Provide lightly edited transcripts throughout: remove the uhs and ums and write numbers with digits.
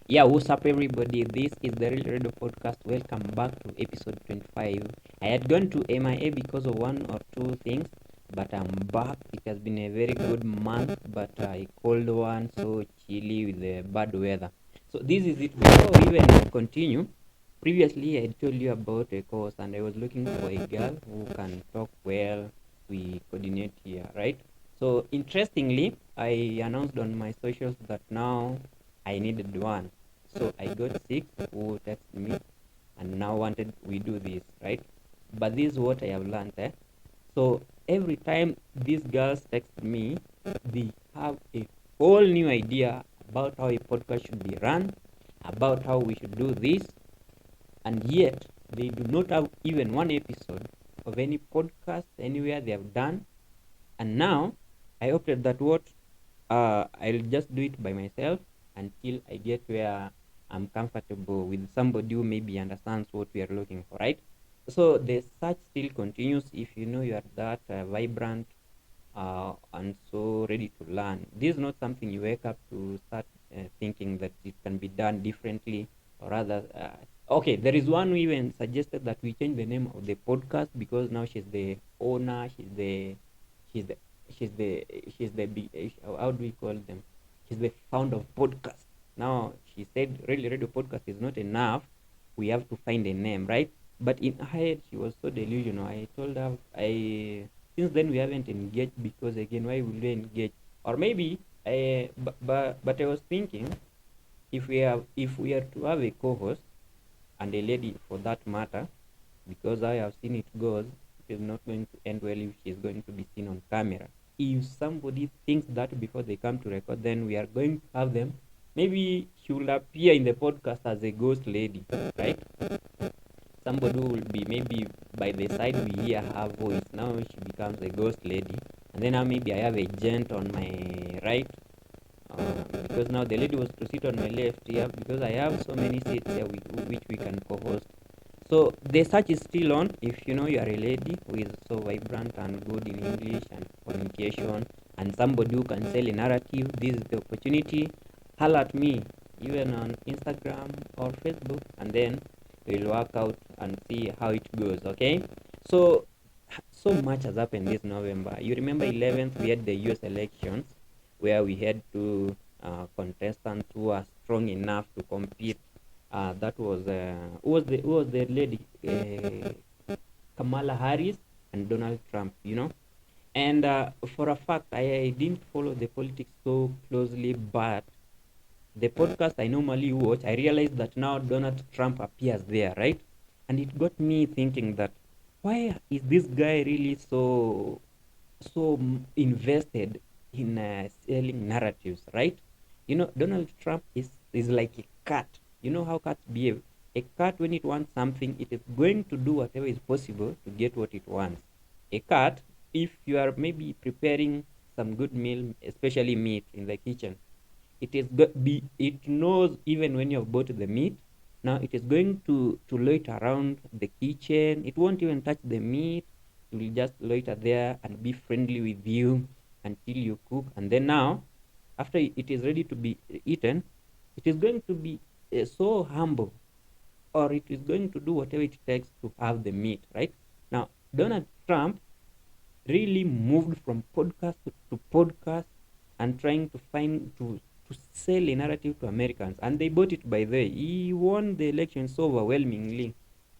Yeah, what's up, everybody? This is the Real Radio Podcast. Welcome back to episode 25. I had gone to MIA because of one or two things, but I'm back. It has been a very good month, but a cold one, so chilly with the bad weather. So, this is it. Before we even continue, previously I told you about a course, and I was looking for a girl who can talk well. We coordinate here, right? So, interestingly, I announced on my socials that now I needed one. So I got six who texted me and now wanted we do this, right? But this is what I have learned. So every time these girls text me, they have a whole new idea about how a podcast should be run, about how we should do this, and yet they do not have even one episode of any podcast anywhere they have done. And now I opted that what I'll just do it by myself until I get where I'm comfortable with somebody who maybe understands what we are looking for, right? So the search still continues. If you know you are that vibrant and so ready to learn, this is not something you wake up to start thinking that it can be done differently or rather. Okay, there is one who even suggested that we change the name of the podcast because now she's the owner, she's the she's the she's the how do we call them? She's the founder of podcast. Now she said really radio podcast is not enough. We have to find a name, right? But in her head she was so delusional. I told her I since then we haven't engaged because again why would we engage? Or maybe but I was thinking if we are to have a co-host and a lady for that matter, because I have seen it goes, it is not going to end well if she is going to be seen on camera. If somebody thinks that before they come to record, then we are going to have them. Maybe she will appear in the podcast as a ghost lady, right? Somebody will be maybe by the side we hear her voice. Now she becomes a ghost lady, and then now maybe I have a gent on my right, because now the lady was to sit on my left here because I have so many seats here which we can co-host. So the search is still on. If you know you are a lady who is so vibrant and good in English and communication and somebody who can sell a narrative, this is the opportunity. Holler at me even on Instagram or Facebook, and then we'll work out and see how it goes. Okay. So much has happened this November. You remember 11th we had the US elections where we had two contestants who are strong enough to compete. That was who was the lady, Kamala Harris and Donald Trump. And for a fact, I didn't follow the politics so closely, but the podcast I normally watch, I realized that now Donald Trump appears there, right? And it got me thinking that why is this guy really so invested in selling narratives, right? Donald Trump is like a cat. You know how cats behave. A cat, when it wants something, it is going to do whatever is possible to get what it wants. A cat, if you are maybe preparing some good meal, especially meat in the kitchen, it knows even when you have bought the meat. Now it is going to loiter around the kitchen. It won't even touch the meat. It will just loiter there and be friendly with you until you cook. And then now, after it is ready to be eaten, it is going to be so humble, or it is going to do whatever it takes to have the meat, right? Now, Donald Trump really moved from podcast to podcast and trying to sell a narrative to Americans, and they bought it. By the way, he won the election so overwhelmingly,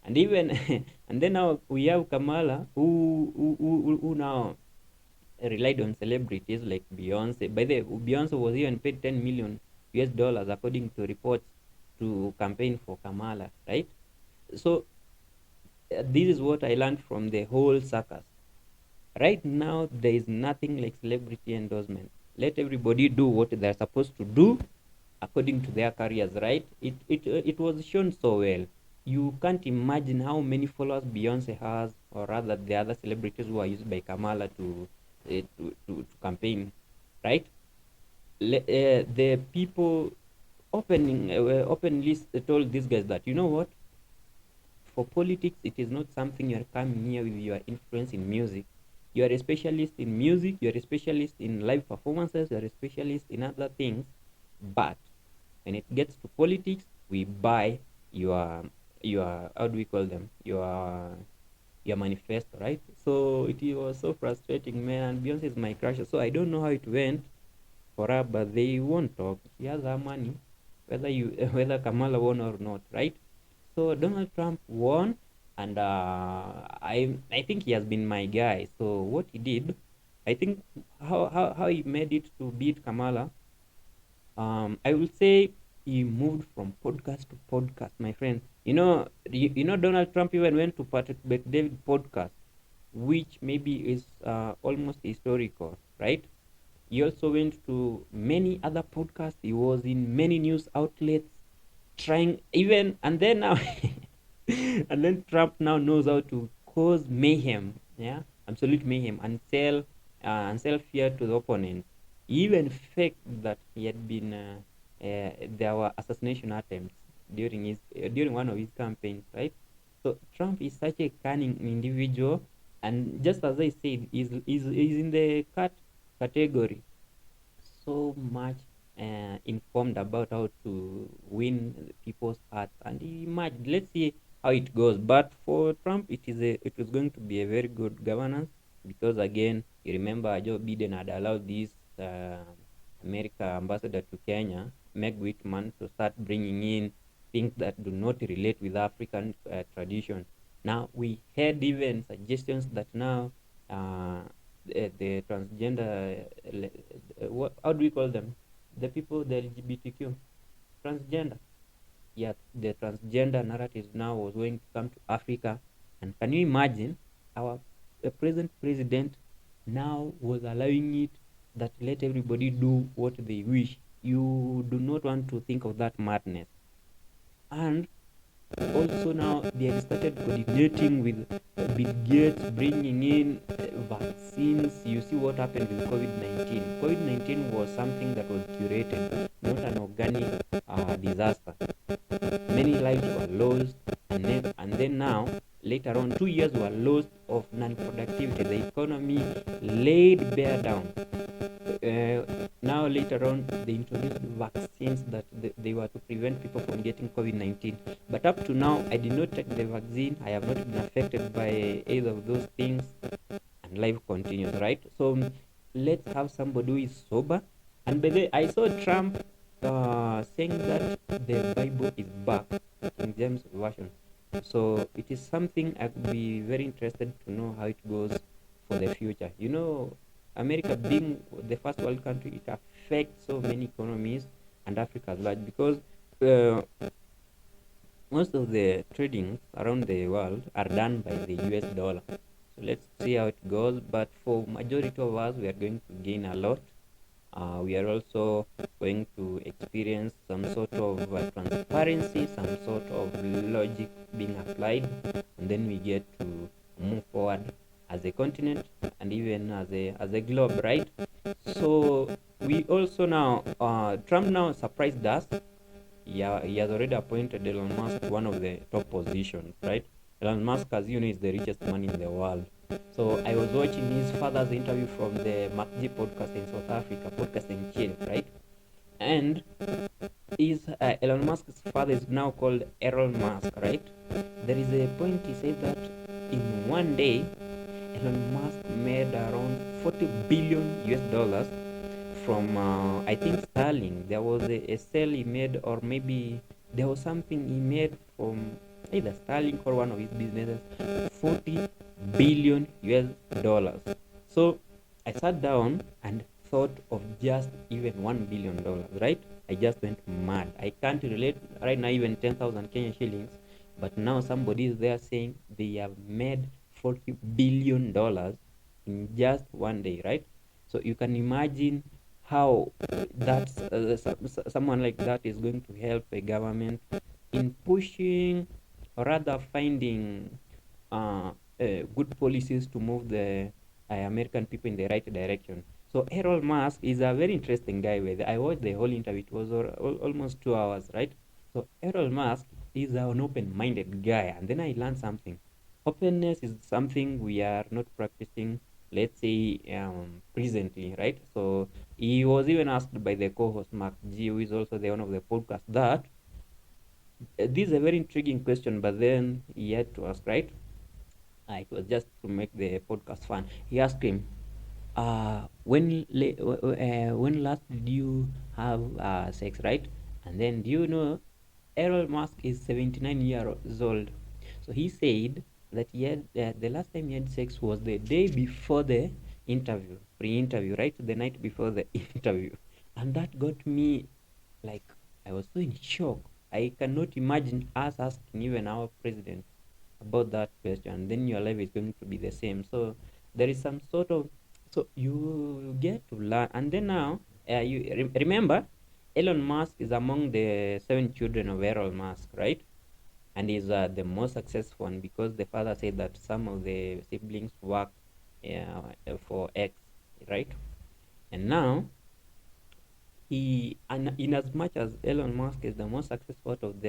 and even and then now we have Kamala who now relied on celebrities like Beyonce. By the way, Beyonce was even paid 10 million US dollars according to reports to campaign for Kamala, right? So this is what I learned from the whole circus. Right now, there is nothing like celebrity endorsement. Let everybody do what they're supposed to do according to their careers, right? It was shown so well. You can't imagine how many followers Beyonce has, or rather the other celebrities who are used by Kamala to campaign, right? The people openly told these guys that, you know what, for politics it is not something you are coming here with your influence in music. You are a specialist in music, you are a specialist in live performances, you are a specialist in other things, but When it gets to politics, we buy your how do we call them, your manifesto, right? So it was so frustrating, man. And Beyonce is my crush, so I don't know how it went for her, but they won't talk. She has her money, whether you whether Kamala won or not, right? So Donald Trump won, and I think he has been my guy. So what he did, I think how he made it to beat Kamala, I will say he moved from podcast to podcast, my friend. You know Donald Trump even went to Patrick David podcast, which maybe is almost historical, right? He also went to many other podcasts. He was in many news outlets, trying even, and then now, and then Trump now knows how to cause mayhem, yeah, absolute mayhem, and sell fear to the opponent. He even faked that he had been there were assassination attempts during one of his campaigns, right? So Trump is such a cunning individual, and just as I said, is in the cat category, so much informed about how to win people's hearts, and imagine, let's see how it goes. But for Trump, it was going to be a very good governance, because again, you remember Joe Biden had allowed this America ambassador to Kenya, Meg Whitman, to start bringing in things that do not relate with African tradition. Now we had even suggestions that now the transgender, what, how do we call them? The people, the LGBTQ, transgender. Yeah, the transgender narrative now was going to come to Africa. And can you imagine, our present president now was allowing it, that let everybody do what they wish. You do not want to think of that madness. And also now they have started coordinating with Bill Gates, bringing in vaccines. You see what happened with COVID-19. COVID-19 was something that was curated, not an organic disaster. Many lives were lost, and then now, later on, 2 years were lost of non-productivity. The economy laid bare down. Now later on, they introduced vaccines that they were to prevent people from getting COVID-19. But up to now, I did not take the vaccine. I have not been affected by either of those things, and life continues, right? So let's have somebody who is sober. And by the way, I saw Trump saying that the Bible is back, King James Version. So it is something I could be very interested to know how it goes for the future. America being the first world country, it affects so many economies, and Africa at large, because uh, most of the trading around the world are done by the US dollar. So let's see how it goes. But for majority of us, we are going to gain a lot. We are also going to experience some sort of transparency, some sort of logic being applied, and then we get to move forward as a continent, and even as a globe, right? So we also now, Trump now surprised us. Yeah, he has already appointed Elon Musk to one of the top positions, right? Elon Musk, as you know, is the richest man in the world. So I was watching his father's interview from the MacG podcast in South Africa, podcast and chill, right? And Elon Musk's father is now called Elon Musk, right? There is a point he said that in one day, Elon Musk made around 40 billion US dollars from I think Sterling. There was a sale he made, or maybe there was something he made from either Sterling or one of his businesses. 40 billion US dollars. So I sat down and thought of just even $1 billion, right? I just went mad. I can't relate right now even 10,000 Kenyan shillings, but now somebody is there saying they have made $40 billion in just one day, right? So you can imagine how that's someone like that is going to help a government in pushing, or rather finding good policies to move the American people in the right direction. So Elon Musk is a very interesting guy. I watched the whole interview. It was almost 2 hours, right? So Elon Musk is an open-minded guy, and then I learned something. Openness is something we are not practicing let's say presently, right? So he was even asked by the co-host Mark G, who is also the one of the podcast, that this is a very intriguing question, but then he had to ask, right? It was just to make the podcast fun. He asked him, when last did you have sex, right? And then, do you know Elon Musk is 79 years old? So he said that he had, the last time he had sex was the day before the interview, pre-interview, right? The night before the interview. And that got me, like, I was so in shock. I cannot imagine us asking even our president about that question. Then your life is going to be the same. So there is some sort of, so you get to learn. And then now, you remember, Elon Musk is among the 7 children of Elon Musk, right? And is the most successful one, because the father said that some of the siblings work for X, right? And now, he, and in as much as Elon Musk is the most successful out of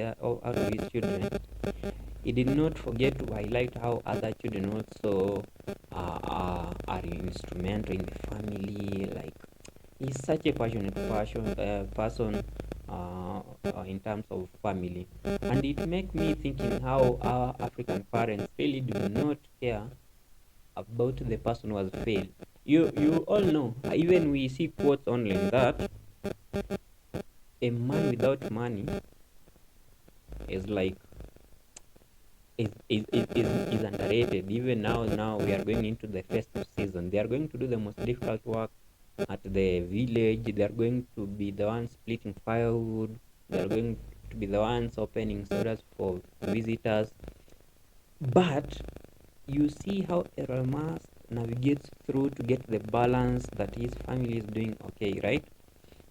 his children, he did not forget to highlight how other children also are instrumental in the family. Like, he's such a passionate person in terms of family, and it makes me thinking how our African parents really do not care about the person who has failed. You all know, even we see quotes online, that a man without money is like is underrated. Even now we are going into the festive season. They are going to do the most difficult work at the village. They are going to be the ones splitting firewood. They are going to be the ones opening sodas for visitors. But you see how Elon Musk navigates through to get the balance that his family is doing okay, right?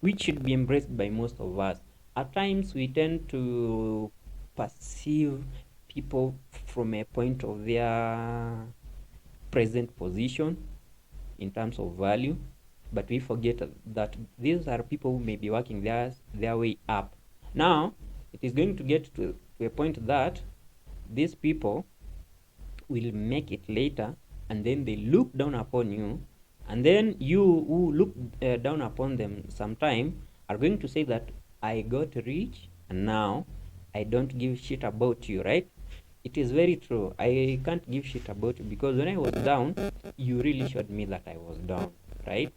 Which should be embraced by most of us. At times, we tend to perceive people from a point of their present position in terms of value, but we forget that these are people who may be working their way up. Now, it is going to get to a point that these people will make it later, and then they look down upon you, and then you who look down upon them sometime are going to say that I got rich and now I don't give shit about you, right? It is very true. I can't give shit about you, because when I was down, you really showed me that I was down, right?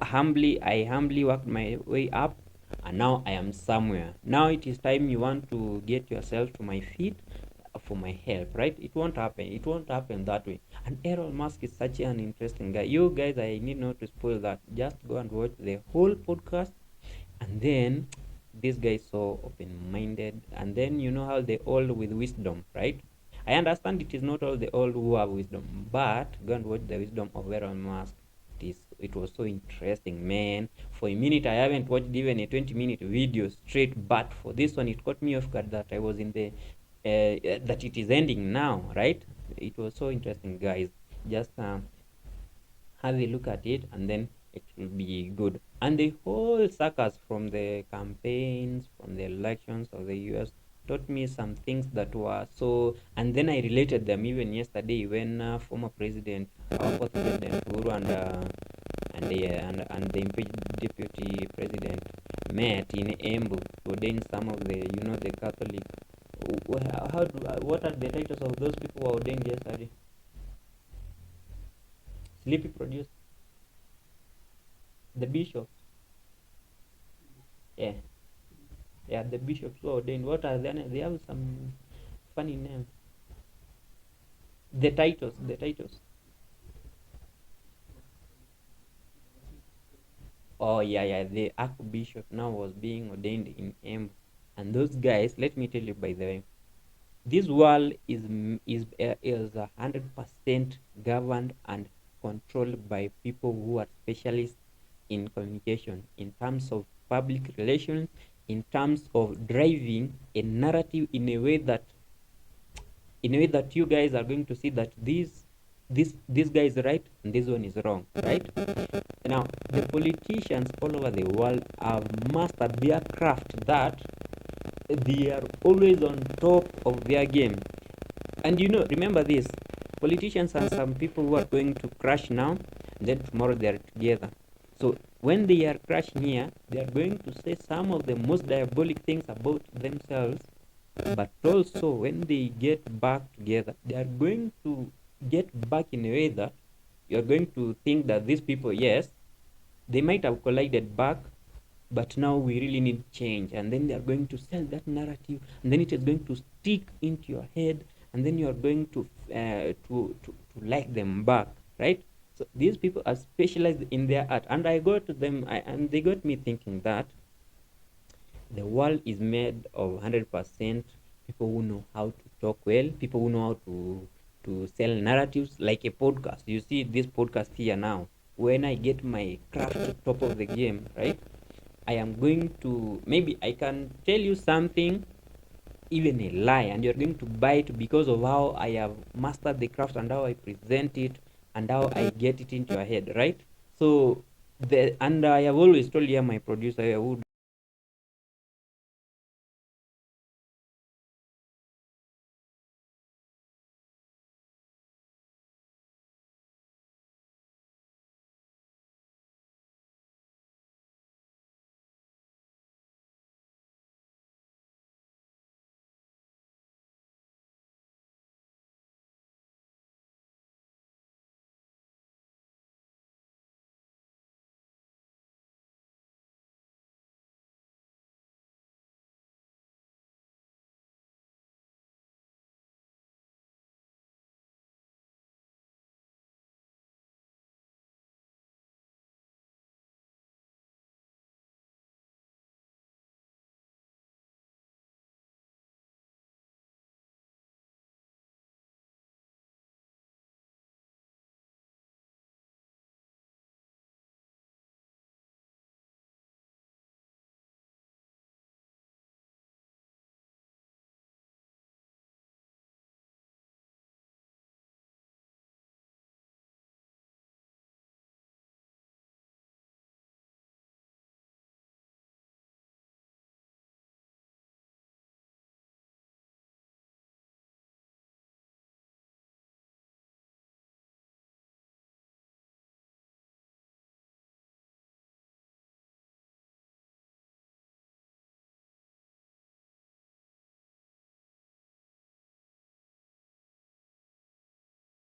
I humbly worked my way up, and now I am somewhere. Now it is time you want to get yourself to my feet for my help, right? It won't happen. It won't happen that way. And Elon Musk is such an interesting guy. You guys, I need not to spoil that. Just go and watch the whole podcast, and then this guy is so open-minded. And then you know how they all with wisdom, right? I understand it is not all the old who have wisdom, but go and watch the wisdom of Elon Musk. It was so interesting, man. For a minute, I haven't watched even a 20-minute video straight, but for this one, it caught me off guard that I was in the that it is ending now, right? It was so interesting, guys. Just have a look at it, and then it will be good. And the whole circus from the campaigns, from the elections of the US, taught me some things that were so, and then I related them even yesterday when former president, our fourth president Uhuru, and the impeached deputy president met in Embu to ordain some of the, the Catholic. What are the titles of those people who were ordained yesterday? Sleepy produced the bishops. Yeah, yeah, the bishops who are ordained. What are they? They have some funny names. The titles. Oh yeah, yeah. The archbishop now was being ordained in M, and those guys. Let me tell you, by the way, this world is 100% governed and controlled by people who are specialists in communication, in terms of public relations, in terms of driving a narrative in a way that you guys are going to see that this guy is right and this one is wrong, right? Now, the politicians all over the world have mastered their craft, that they are always on top of their game. And remember this, politicians and some people who are going to crash now, and then tomorrow they are together. So when they are crashing here, they are going to say some of the most diabolic things about themselves. But also, when they get back together, they are going to get back in a way that you are going to think that these people, yes, they might have collided back, but now we really need change. And then they are going to sell that narrative, and then it is going to stick into your head, and then you are going to like them back, right? So these people are specialized in their art, and I got them, and they got me thinking that the world is made of 100% people who know how to talk well, people who know how to sell narratives, like a podcast. You see this podcast here now. When I get my craft top of the game, right? I am going to, maybe I can tell you something, even a lie, and you're going to buy it because of how I have mastered the craft and how I present it and how I get it into your head, right? So the and I have always told you, my producer, who